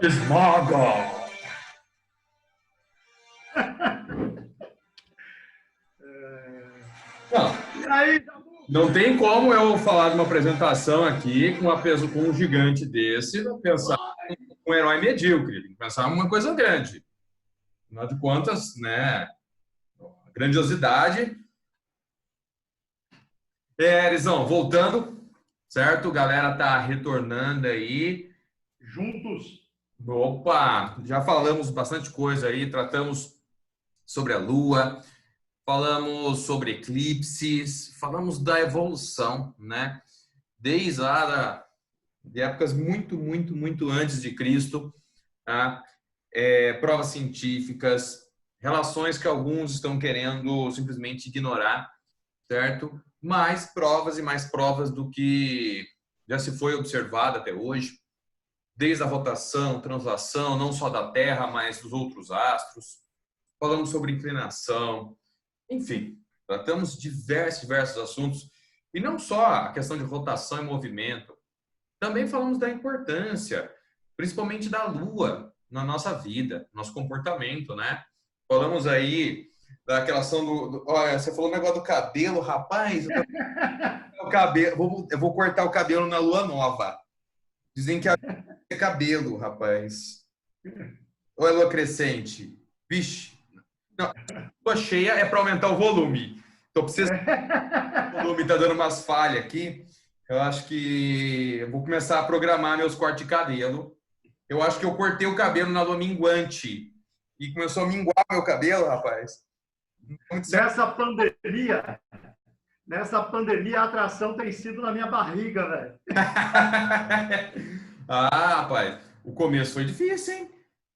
Esmaga! Não, E aí, não tem como eu falar de uma apresentação aqui com com um gigante desse, pensar um herói medíocre, tem que pensar uma coisa grande. Afinal de contas, né? A grandiosidade. Erizão, voltando, certo? Galera tá retornando aí. juntos. Opa, já falamos bastante coisa aí, tratamos sobre a Lua, falamos sobre eclipses, falamos da evolução, né? Desde lá de épocas muito antes de Cristo, tá? Provas científicas, relações que alguns estão querendo simplesmente ignorar, certo? Mais provas do que já se foi observado até hoje, desde a rotação, translação, não só da Terra, mas dos outros astros. Falamos sobre inclinação, enfim, tratamos diversos assuntos. E não só a questão de rotação e movimento, também falamos da importância, principalmente da Lua na nossa vida, nosso comportamento, né? Falamos aí daquela ação olha, você falou o negócio do cabelo, rapaz, o cabelo, eu vou cortar o cabelo na Lua nova. Dizem que é cabelo, rapaz. Ou é lua crescente? Vixe. Não, lua cheia é para aumentar o volume. Tô precisando. O volume tá dando umas falhas aqui. Eu acho que eu vou começar a programar meus cortes de cabelo. Eu acho que eu cortei o cabelo na lua minguante e começou a minguar meu cabelo, rapaz. Muito certo. Nessa pandemia, a atração tem sido na minha barriga, velho. Ah, rapaz, o começo foi difícil, hein?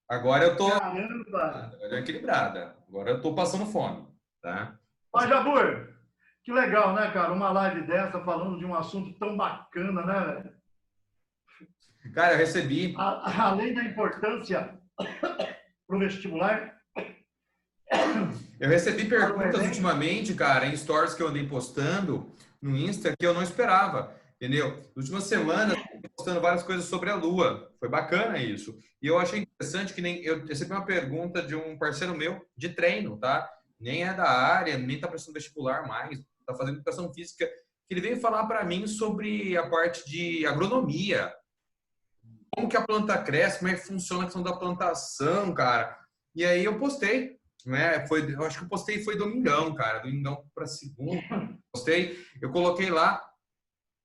Agora eu tô Caramba! equilibrada. Agora eu tô passando fome, tá? Mas, Jabur, que legal, né, cara? Uma live dessa falando de um assunto tão bacana, né, velho? Cara, eu recebi. Além da importância para o vestibular. Eu recebi perguntas ultimamente, cara, em stories que eu andei postando no Insta que eu não esperava, entendeu? Nas últimas semanas, eu tô postando várias coisas sobre a Lua. Foi bacana isso. E eu achei interessante que nem eu recebi uma pergunta de um parceiro meu de treino, tá? Nem é da área, nem tá prestando vestibular mais, tá fazendo educação física, que ele veio falar para mim sobre a parte de agronomia. Como que a planta cresce, como é que funciona a questão da plantação, cara. E aí eu postei, né? Eu acho que eu postei foi domingão, cara, domingão para segunda. Postei, eu coloquei lá a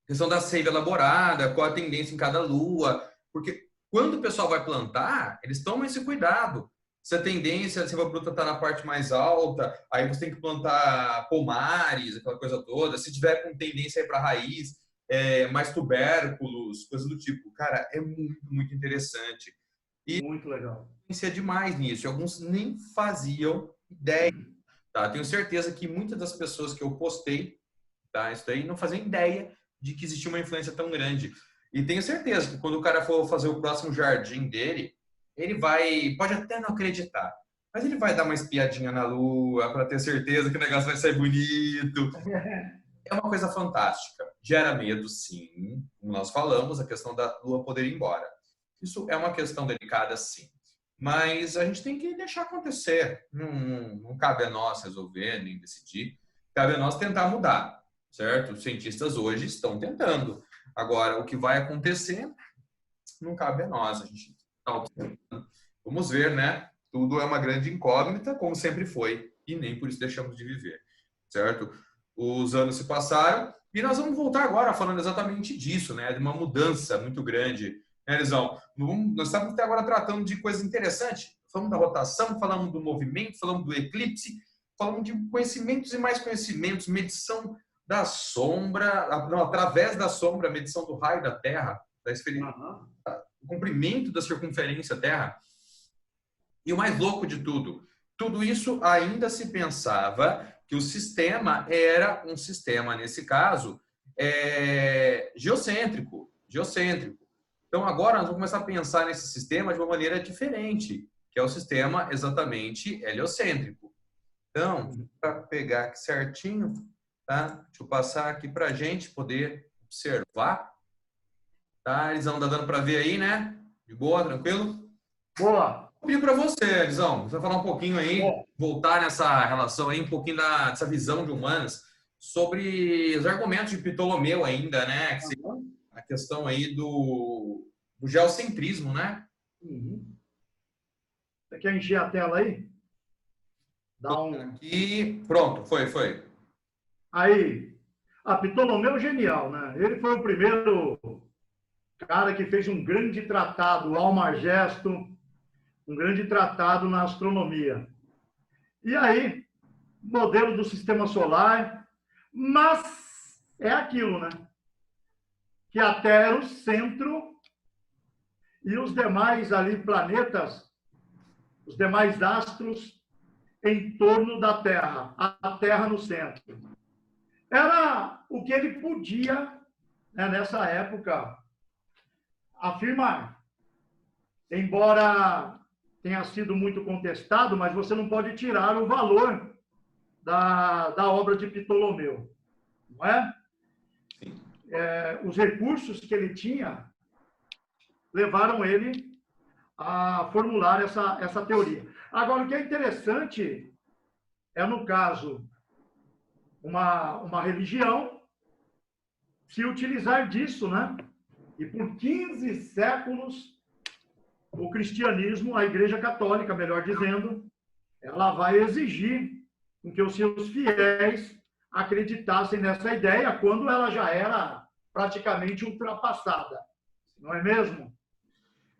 questão da seiva elaborada, qual a tendência em cada lua, porque quando o pessoal vai plantar, eles tomam esse cuidado. Se a tendência, a seiva bruta está na parte mais alta, aí você tem que plantar pomares, aquela coisa toda. Se tiver com tendência para raiz, mais tubérculos, coisas do tipo. Cara, é muito interessante. E muito legal. é demais nisso. E alguns nem faziam ideia. Tá? Tenho certeza que muitas das pessoas que eu postei, tá? Isso daí não faziam ideia de que existia uma influência tão grande. E tenho certeza que quando o cara for fazer o próximo jardim dele, ele vai, pode até não acreditar, mas ele vai dar uma espiadinha na lua para ter certeza que o negócio vai sair bonito. É uma coisa fantástica. Gera medo, sim. Como nós falamos, a questão da lua poder ir embora. Isso é uma questão delicada, sim. Mas a gente tem que deixar acontecer. Não cabe a nós resolver, nem decidir. Cabe a nós tentar mudar, certo? Os cientistas hoje estão tentando. Agora, o que vai acontecer, não cabe a nós. A gente está observando. Vamos ver, né? Tudo é uma grande incógnita, como sempre foi. E nem por isso deixamos de viver, certo? Os anos se passaram e nós vamos voltar agora falando exatamente disso, né? De uma mudança muito grande, né, Elisão? Nós estamos até agora tratando de coisas interessantes. Falamos da rotação, falamos do movimento, falamos do eclipse, falamos de conhecimentos e mais conhecimentos, medição da sombra, não, através da sombra, medição do raio da Terra, o comprimento da circunferência Terra. E o mais louco de tudo isso ainda se pensava que o sistema era um sistema, nesse caso, geocêntrico. Então, agora nós vamos começar a pensar nesse sistema de uma maneira diferente, que é o sistema exatamente heliocêntrico. Então, para pegar aqui certinho, tá? Deixa eu passar aqui para a gente poder observar. Tá, Elisão, tá dando para ver aí, né? De boa, tranquilo? Boa. Vou pedir para você, Elisão, você vai falar um pouquinho aí, Boa. voltar nessa relação aí, um pouquinho dessa visão de humanas, sobre os argumentos de Ptolomeu ainda, né? A questão aí do geocentrismo, né? Uhum. Você quer encher a tela aí? Dá um... E pronto, foi. Aí, a Ptolomeu é genial, né? Ele foi o primeiro cara que fez um grande tratado, o Almagesto, um grande tratado na astronomia. E aí, modelo do sistema solar, mas é aquilo, né? Que a Terra era o centro e os demais ali planetas, os demais astros em torno da Terra, a Terra no centro. Era o que ele podia, né, nessa época, afirmar. Embora tenha sido muito contestado, mas você não pode tirar o valor da obra de Ptolomeu, não é? Os recursos que ele tinha levaram ele a formular essa teoria. Agora, o que é interessante é, no caso, uma religião se utilizar disso, né? E por 15 séculos, o cristianismo, a Igreja Católica, melhor dizendo, ela vai exigir que os seus fiéis acreditassem nessa ideia quando ela já era praticamente ultrapassada. Não é mesmo?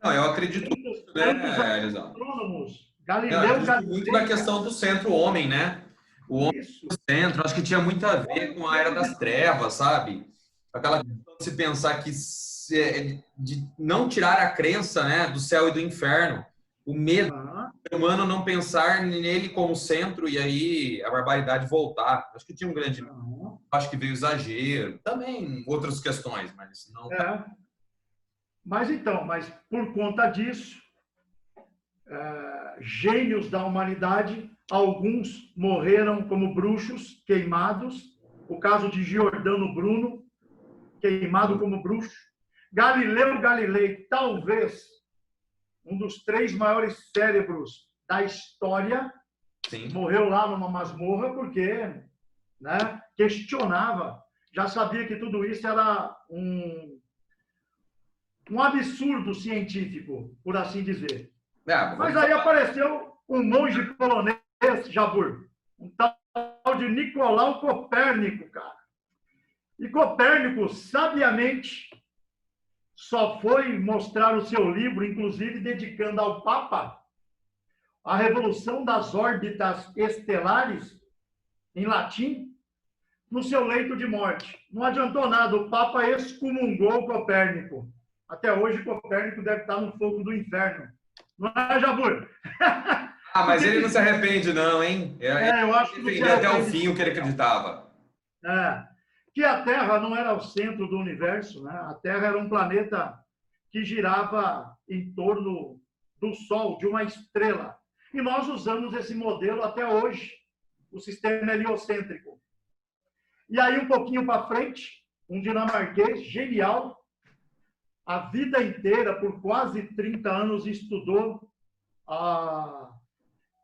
Não, eu acredito muito, né, Elisão? Astrônomos, Eu Galileu acredito muito na Galilei. questão do centro-homem, né? O homem Isso. no centro, acho que tinha muito a ver com a Era das Trevas, sabe? Aquela questão de se pensar que de não tirar a crença, né, do céu e do inferno, o medo do ser humano não pensar nele como centro e aí a barbaridade voltar. Acho que tinha um grande, acho que veio exagero, também outras questões, mas não. Mas por conta disso, gênios da humanidade, alguns morreram como bruxos, queimados. O caso de Giordano Bruno, queimado como bruxo. Galileu Galilei, talvez um dos 3 maiores cérebros da história, Sim. Morreu lá numa masmorra porque, né, questionava, já sabia que tudo isso era um absurdo científico, por assim dizer. Mas aí apareceu um monge polonês, Jabur, um tal de Nicolau Copérnico, cara. E Copérnico, sabiamente, só foi mostrar o seu livro, inclusive dedicando ao Papa, a revolução das órbitas estelares, em latim, no seu leito de morte. Não adiantou nada, o Papa excomungou Copérnico. Até hoje, Copérnico deve estar no fogo do inferno. Não é, Jabur? Mas ele não se arrepende, não, hein? Eu acho que defender até o fim o que ele acreditava. Que a Terra não era o centro do universo, né? A Terra era um planeta que girava em torno do Sol, de uma estrela. E nós usamos esse modelo até hoje, o sistema heliocêntrico. E aí, um pouquinho para frente, um dinamarquês genial, a vida inteira, por quase 30 anos, estudou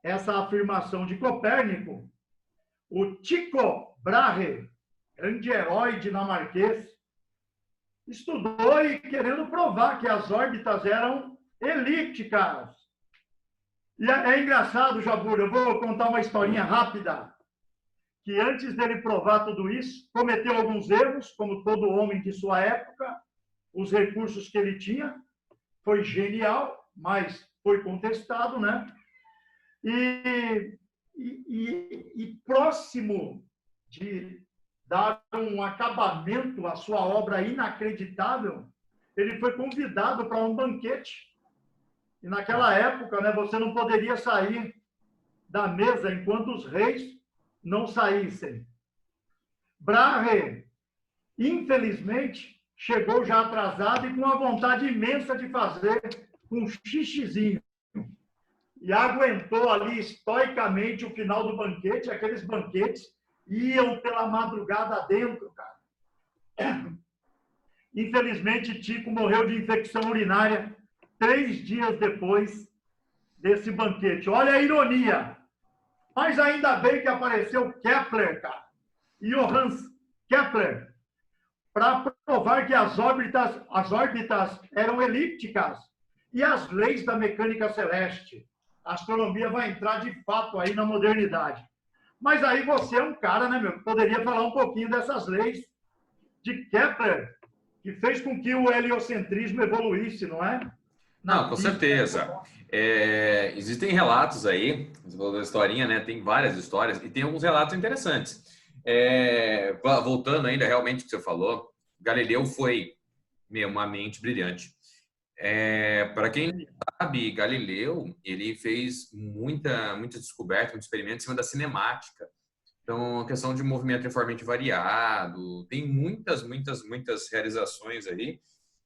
essa afirmação de Copérnico, o Tycho Brahe, grande herói dinamarquês, estudou e querendo provar que as órbitas eram elípticas. E é engraçado, Jabur, eu vou contar uma historinha rápida, que antes dele provar tudo isso, cometeu alguns erros, como todo homem de sua época, os recursos que ele tinha, foi genial, mas foi contestado, né? E próximo de dar um acabamento à sua obra inacreditável, ele foi convidado para um banquete. E naquela época, né, você não poderia sair da mesa enquanto os reis não saíssem. Brahe, infelizmente, chegou já atrasado e com uma vontade imensa de fazer um xixizinho. E aguentou ali estoicamente o final do banquete. Aqueles banquetes iam pela madrugada dentro, cara. Infelizmente, Tico morreu de infecção urinária 3 dias depois desse banquete. Olha a ironia. Mas ainda bem que apareceu Kepler, cara. Johann Kepler, para provar que as órbitas eram elípticas e as leis da mecânica celeste. A astronomia vai entrar de fato aí na modernidade. Mas aí você é um cara, né, meu, que poderia falar um pouquinho dessas leis de Kepler, que fez com que o heliocentrismo evoluísse, não é? Não, com certeza. Existem relatos aí, você falou da historinha, né? Tem várias histórias e tem alguns relatos interessantes. Voltando ainda realmente ao que você falou, Galileu foi uma mente brilhante. Para quem não sabe, Galileu ele fez muita descoberta, muito experimento em cima da cinemática. Então, a questão de movimento uniformemente variado, tem muitas realizações aí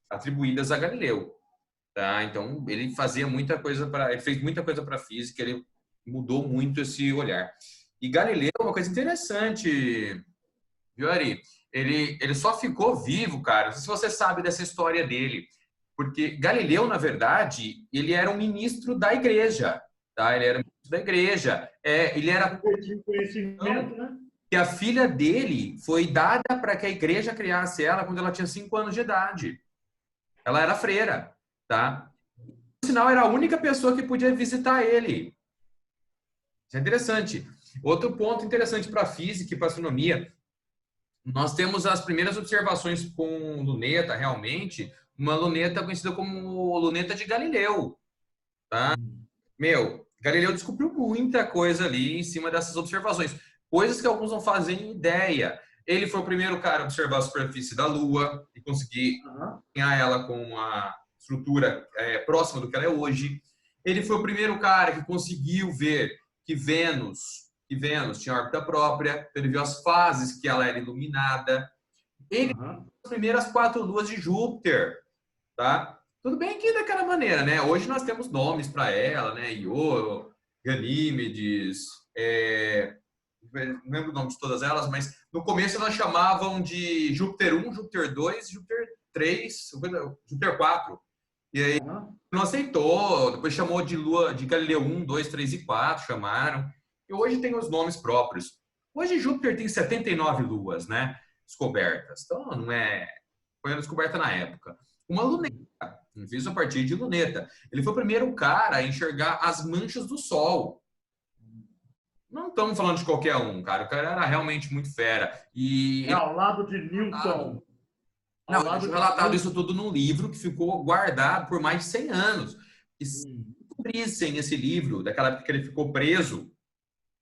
atribuídas a Galileu. Tá? Então, ele fez muita coisa para a física, ele mudou muito esse olhar. E Galileu é uma coisa interessante, viu, Ari? Ele só ficou vivo, cara. Não sei se você sabe dessa história dele, porque Galileu, na verdade, ele era um ministro da igreja, tá? Ele era ministro da igreja. Ele era conhecimento, né? E a filha dele foi dada para que a igreja criasse ela quando ela tinha 5 anos de idade. Ela era freira. Tá? No sinal, era a única pessoa que podia visitar ele. Isso é interessante. Outro ponto interessante para a física e para a astronomia, nós temos as primeiras observações com luneta, realmente, uma luneta conhecida como luneta de Galileu. Tá? Galileu descobriu muita coisa ali em cima dessas observações, coisas que alguns não fazem ideia. Ele foi o primeiro cara a observar a superfície da Lua e conseguir ganhar ela com uma estrutura próxima do que ela é hoje. Ele foi o primeiro cara que conseguiu ver que Vênus tinha órbita própria, ele viu as fases que ela era iluminada. Ele viu as primeiras 4 luas de Júpiter, tá? Tudo bem que daquela maneira, né? Hoje nós temos nomes para ela, né? Io, Ganímedes, não lembro o nome de todas elas, mas no começo elas chamavam de Júpiter 1, Júpiter 2, Júpiter 3, Júpiter 4. E aí não aceitou, depois chamou de Lua de Galileu 1, 2, 3 e 4, chamaram. E hoje tem os nomes próprios. Hoje Júpiter tem 79 luas, né? Descobertas. Então não foi uma descoberta na época. Uma luneta, fiz a partir de luneta. Ele foi o primeiro cara a enxergar as manchas do Sol. Não estamos falando de qualquer um, cara. O cara era realmente muito fera. E ao lado de Newton. Não, ele tinha relatado isso tudo num livro que ficou guardado por mais de 100 anos. E se descobrissem esse livro, daquela época que ele ficou preso,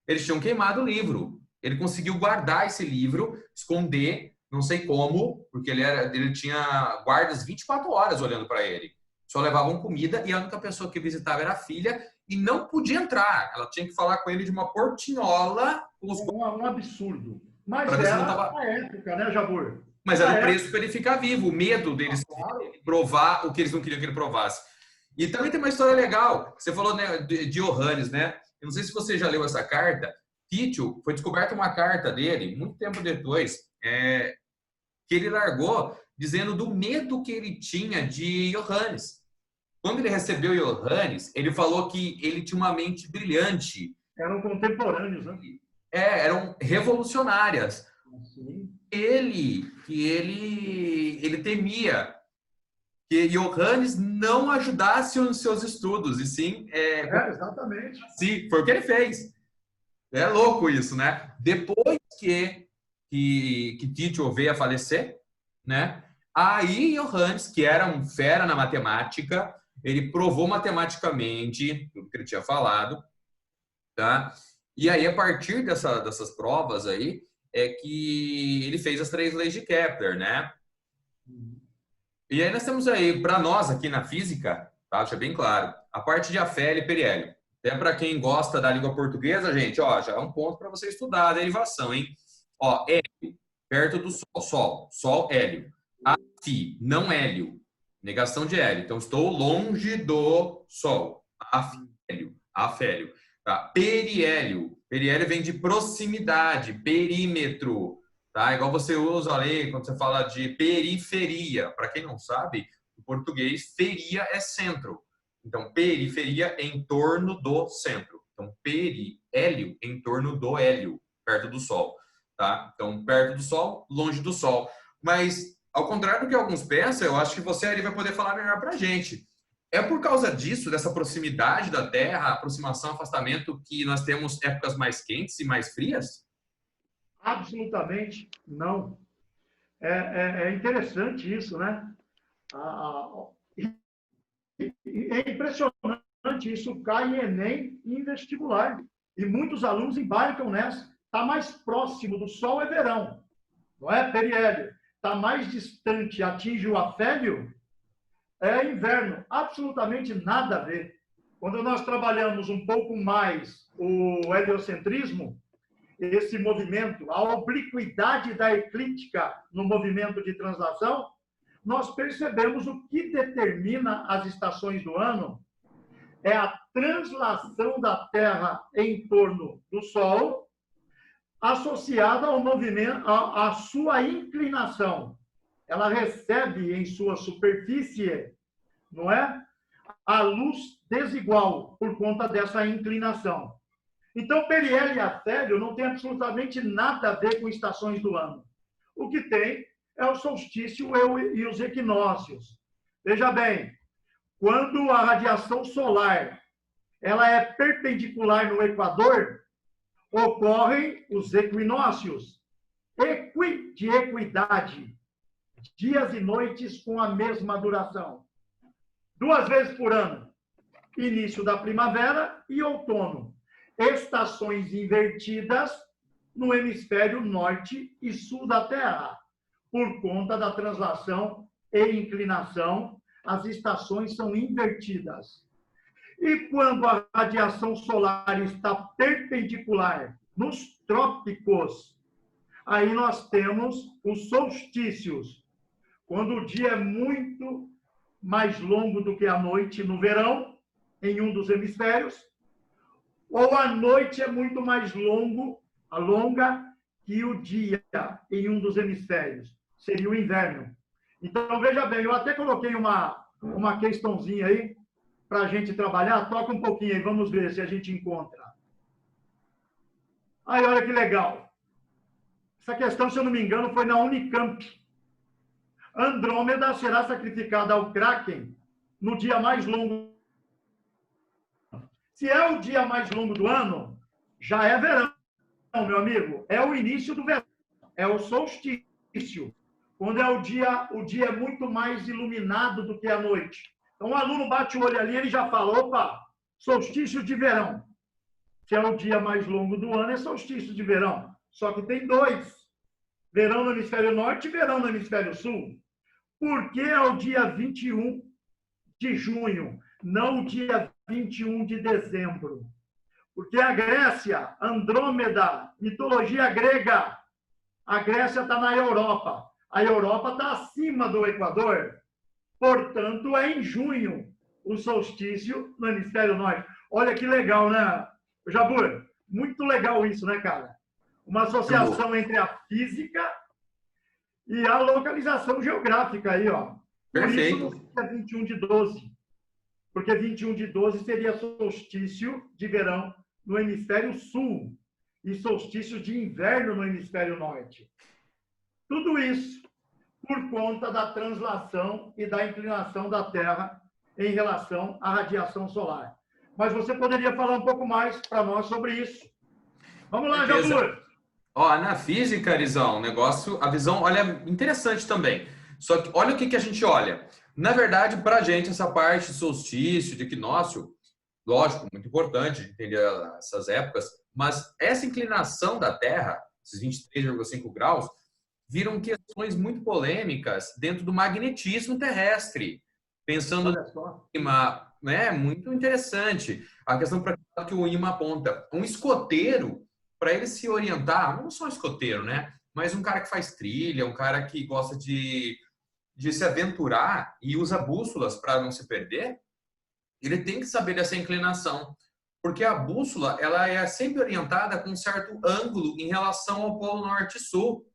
eles tinham queimado o livro. Ele conseguiu guardar esse livro, esconder, não sei como, porque ele tinha guardas 24 horas olhando para ele. Só levavam comida e a única pessoa que visitava era a filha e não podia entrar. Ela tinha que falar com ele de uma portinhola. Um absurdo. Mas era a época, né, Jabor? Mas era o preço para ele ficar vivo, o medo deles provar o que eles não queriam que ele provasse. E também tem uma história legal. Você falou, né, de Johannes, né? Eu não sei se você já leu essa carta. Tycho, foi descoberta uma carta dele, muito tempo depois, que ele largou dizendo do medo que ele tinha de Johannes. Quando ele recebeu Johannes, ele falou que ele tinha uma mente brilhante. Eram contemporâneos, né? Eram revolucionárias. Sim. Ele temia que Johannes não ajudasse nos seus estudos, e sim... exatamente. Sim, foi o que ele fez. É louco isso, né? Depois que Tycho veio a falecer, né? Aí Johannes, que era um fera na matemática, ele provou matematicamente tudo que ele tinha falado, tá? E aí, a partir dessas provas aí, é que ele fez as 3 leis de Kepler, né? E aí nós temos aí, para nós aqui na física, tá? Deixa bem claro, a parte de afélio e periélio. Até para quem gosta da língua portuguesa, gente, ó, já é um ponto para você estudar a derivação, hein? Ó, hélio, perto do Sol, Sol, hélio. Af, não hélio, negação de hélio. Então, estou longe do Sol. Afélio. Tá? Periélio. Periélio vem de proximidade, perímetro. Tá? Igual você usa ali quando você fala de periferia. Para quem não sabe, em português, feria é centro. Então, periferia em torno do centro. Então, perihélio em torno do hélio, perto do Sol. Tá? Então, perto do Sol, longe do Sol. Mas, ao contrário do que alguns pensam, eu acho que você ali vai poder falar melhor para a gente. É por causa disso, dessa proximidade da Terra, aproximação, afastamento, que nós temos épocas mais quentes e mais frias? Absolutamente não. É interessante isso, né? É impressionante, isso cai em Enem e em vestibular. E muitos alunos embarcam nessa. Está mais próximo do Sol é verão, não é periélio. Está mais distante, atinge o afélio, é inverno. Absolutamente nada a ver. Quando nós trabalhamos um pouco mais o heliocentrismo, esse movimento, a obliquidade da eclíptica no movimento de translação, nós percebemos o que determina as estações do ano é a translação da Terra em torno do Sol, associada ao movimento, à sua inclinação. Ela recebe em sua superfície, não é? A luz desigual por conta dessa inclinação. Então, periélio e afélio não tem absolutamente nada a ver com estações do ano. O que tem é o solstício e os equinócios. Veja bem, quando a radiação solar ela é perpendicular no Equador, ocorrem os equinócios, de equidade, dias e noites com a mesma duração. 2 vezes por ano, início da primavera e outono. Estações invertidas no hemisfério norte e sul da Terra. Por conta da translação e inclinação, as estações são invertidas. E quando a radiação solar está perpendicular nos trópicos, aí nós temos os solstícios, quando o dia é muito mais longo do que a noite no verão, em um dos hemisférios, ou a noite é muito mais longa que o dia em um dos hemisférios. Seria o inverno. Então, veja bem, eu até coloquei uma questãozinha aí para a gente trabalhar. Toca um pouquinho aí, vamos ver se a gente encontra. Aí, olha que legal. Essa questão, se eu não me engano, foi na Unicamp. Andrômeda será sacrificada ao Kraken no dia mais longo. Se é o dia mais longo do ano, já é verão, meu amigo. É o início do verão. É o solstício. Quando é o dia é muito mais iluminado do que a noite. Então, o aluno bate o olho ali, ele já fala, opa, solstício de verão. Se é o dia mais longo do ano, é solstício de verão. Só que tem 2. Verão no hemisfério norte e verão no hemisfério sul. Por que é o dia 21 de junho, não o dia 21 de dezembro? Porque a Grécia, Andrômeda, mitologia grega, a Grécia está na Europa. A Europa está acima do Equador. Portanto, é em junho o solstício no hemisfério norte. Olha que legal, né, Jabur? Muito legal isso, né, cara? Uma associação entre a física e a localização geográfica aí, ó. Perfeito. Por isso, é 21 de 12. Porque 21 de 12 seria solstício de verão no hemisfério sul e solstício de inverno no hemisfério norte. Tudo isso por conta da translação e da inclinação da Terra em relação à radiação solar. Mas você poderia falar um pouco mais para nós sobre isso. Vamos lá, Jabur! Ó, na física, Arizão, negócio, a visão, olha, interessante também. Só que olha o que a gente olha. Na verdade, para a gente, essa parte de solstício, de equinócio, lógico, muito importante entender essas épocas, mas essa inclinação da Terra, esses 23,5 graus, viram questões muito polêmicas dentro do magnetismo terrestre. Pensando no clima, né? Muito interessante. A questão que o imã aponta. Um escoteiro, para ele se orientar, não só um escoteiro, né? Mas um cara que faz trilha, um cara que gosta de se aventurar e usa bússolas para não se perder, ele tem que saber dessa inclinação. Porque a bússola, ela é sempre orientada com um certo ângulo em relação ao polo norte e sul.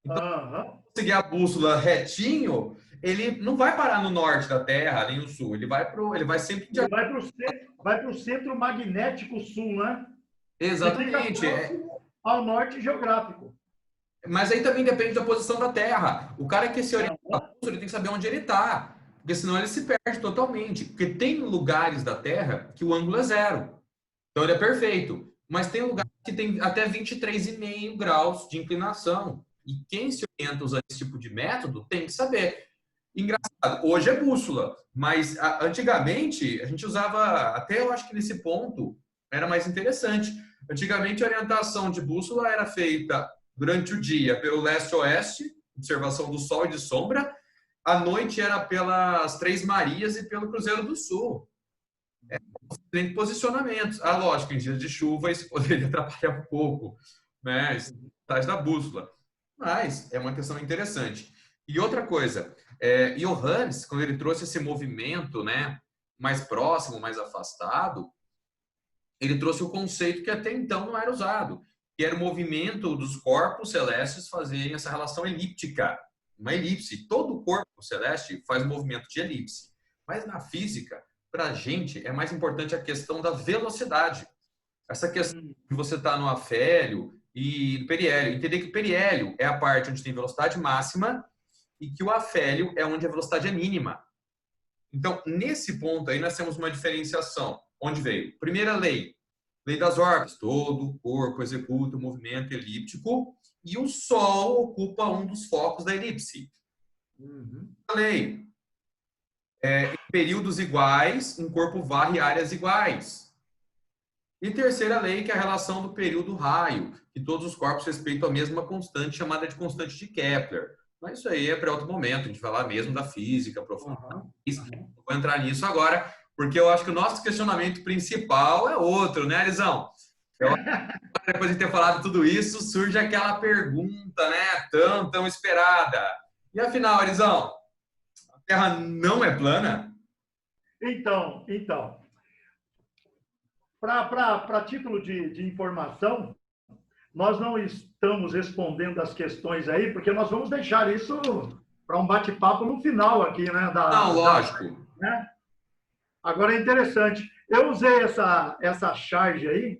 Então, seguir a bússola retinho, ele não vai parar no norte da Terra, nem no sul. Ele vai sempre... Ele vai para o centro magnético sul, né? Exatamente. Ele fica ao norte geográfico. Mas aí também depende da posição da Terra. O cara que se orienta, ele tem que saber onde ele está. Porque senão ele se perde totalmente. Porque tem lugares da Terra que o ângulo é 0. Então ele é perfeito. Mas tem lugares que tem até 23,5 graus de inclinação. E quem se orienta usando esse tipo de método tem que saber. Engraçado, hoje é bússola, mas antigamente a gente usava, até eu acho que nesse ponto era mais interessante. Antigamente a orientação de bússola era feita durante o dia pelo leste-oeste, observação do sol e de sombra. À noite era pelas Três Marias e pelo Cruzeiro do Sul. Tem posicionamentos. Ah, lógico, em dias de chuva isso poderia atrapalhar um pouco, né? Atrás da bússola. Mas é uma questão interessante. E outra coisa, Johannes, quando ele trouxe esse movimento, né, mais próximo, mais afastado, ele trouxe o conceito que até então não era usado, que era o movimento dos corpos celestes fazerem essa relação elíptica, uma elipse. Todo corpo celeste faz movimento de elipse. Mas na física, para a gente, é mais importante a questão da velocidade. Essa questão de você estar no afélio e no periélio. Entender que o periélio é a parte onde tem velocidade máxima e que o afélio é onde a velocidade é mínima. Então, nesse ponto aí, nós temos uma diferenciação. Onde veio? Primeira lei. Lei das órbitas. Todo corpo executa o movimento elíptico e o Sol ocupa um dos focos da elipse. Lei. Em períodos iguais, um corpo varre áreas iguais. E terceira lei, que é a relação do período-raio, que todos os corpos respeitam a mesma constante, chamada de constante de Kepler. Mas isso aí é para outro momento, a gente vai falar mesmo da física profunda. Não vou entrar nisso agora, porque eu acho que o nosso questionamento principal é outro, né, Arizão? Depois de ter falado tudo isso, surge aquela pergunta, né, tão esperada. E afinal, Arizão, a Terra não é plana? Então, para título de informação, nós não estamos respondendo as questões aí, porque nós vamos deixar isso para um bate-papo no final aqui, né? Não, lógico. Né? Agora é interessante. Eu usei essa charge aí,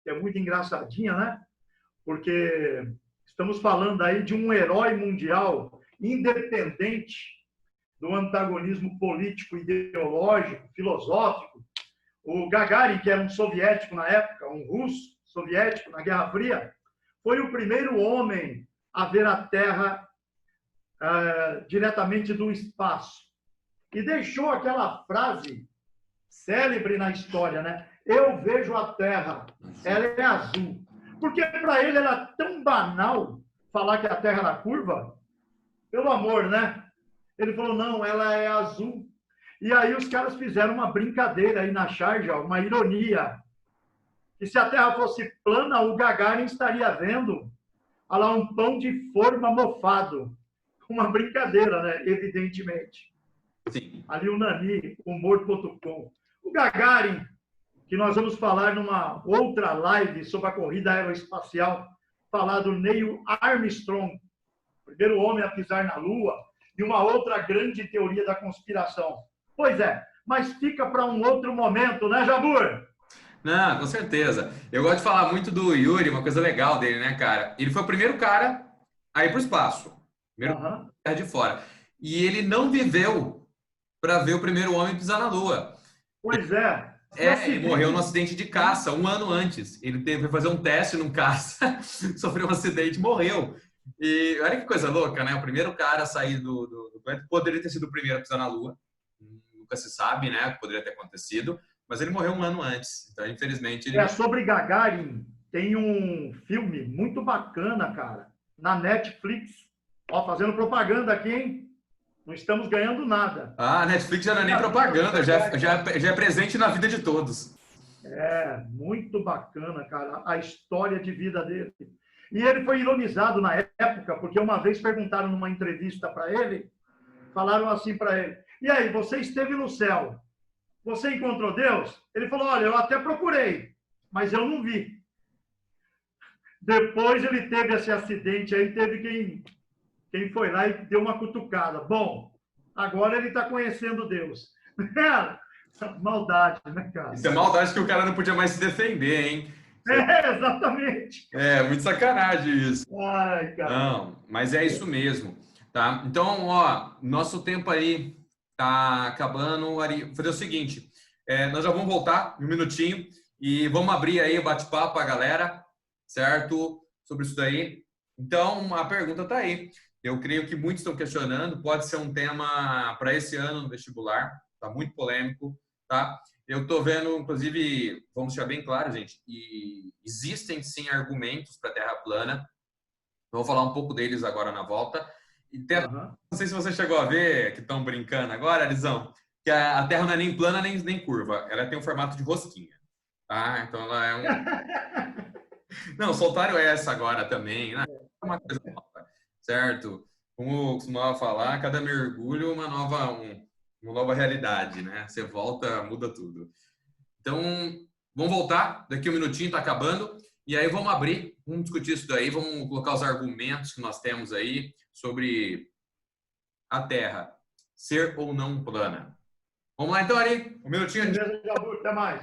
que é muito engraçadinha, né? Porque estamos falando aí de um herói mundial independente do antagonismo político, ideológico, filosófico. O Gagarin, que era um soviético na época, um russo soviético na Guerra Fria, foi o primeiro homem a ver a Terra diretamente do espaço. E deixou aquela frase célebre na história, né? Eu vejo a Terra, ela é azul. Porque para ele era tão banal falar que a Terra era curva. Pelo amor, né? Ele falou, não, ela é azul. E aí os caras fizeram uma brincadeira aí na charge, uma ironia. Que se a Terra fosse plana, o Gagarin estaria vendo lá um pão de forma mofado. Uma brincadeira, né? Evidentemente. Sim. Ali o Nani, humor.com. O Gagarin, que nós vamos falar numa outra live sobre a corrida aeroespacial, falar do Neil Armstrong, primeiro homem a pisar na Lua, e uma outra grande teoria da conspiração. Pois é, mas fica para um outro momento, né, Jabur? Não, com certeza. Eu gosto de falar muito do Yuri, uma coisa legal dele, né, cara? Ele foi o primeiro cara a ir para o espaço. Primeiro cara de fora. E ele não viveu para ver o primeiro homem pisar na Lua. Pois é. Ele morreu num acidente de caça 1 ano antes. Ele teve que fazer um teste num caça, sofreu um acidente e morreu. E olha que coisa louca, né? O primeiro cara a sair do planeta poderia ter sido o primeiro a pisar na Lua. Nunca se sabe, né? O que poderia ter acontecido. Mas ele morreu 1 ano antes. Então, infelizmente... Sobre Gagarin, tem um filme muito bacana, cara, na Netflix. Ó, fazendo propaganda aqui, hein? Não estamos ganhando nada. Ah, Netflix já não é nem propaganda, já é presente na vida de todos. É, muito bacana, cara, a história de vida dele. E ele foi ironizado na época, porque uma vez perguntaram numa entrevista para ele, falaram assim para ele, e aí, você esteve no céu, você encontrou Deus? Ele falou, olha, eu até procurei, mas eu não vi. Depois ele teve esse acidente aí, teve quem foi lá e deu uma cutucada. Bom, agora ele está conhecendo Deus. Maldade, né, cara? Isso é maldade que o cara não podia mais se defender, hein? Exatamente. Muito sacanagem isso. Ai, cara. Não, mas é isso mesmo, tá? Então, ó, nosso tempo aí tá acabando, Ari. Vou fazer o seguinte, nós já vamos voltar um minutinho e vamos abrir aí o bate-papo a galera, certo? Sobre isso daí. Então, a pergunta tá aí. Eu creio que muitos estão questionando, pode ser um tema para esse ano no vestibular, tá muito polêmico, tá? Eu tô vendo, inclusive, vamos deixar bem claro, gente, e existem sim argumentos para a Terra plana. Vou falar um pouco deles agora na volta. E não sei se você chegou a ver, que estão brincando agora, Arizão, que a Terra não é nem plana nem curva. Ela tem um formato de rosquinha. Tá? Então ela é um... Não, soltaram essa agora também. Né? É uma coisa nova, certo? Como costumava falar, cada mergulho uma nova realidade, né? Você volta, muda tudo. Então, vamos voltar. Daqui um minutinho, tá acabando. E aí vamos abrir, vamos discutir isso daí, vamos colocar os argumentos que nós temos aí sobre a Terra ser ou não plana. Vamos lá então, Ari? Um minutinho. Beleza, Jabu, até mais.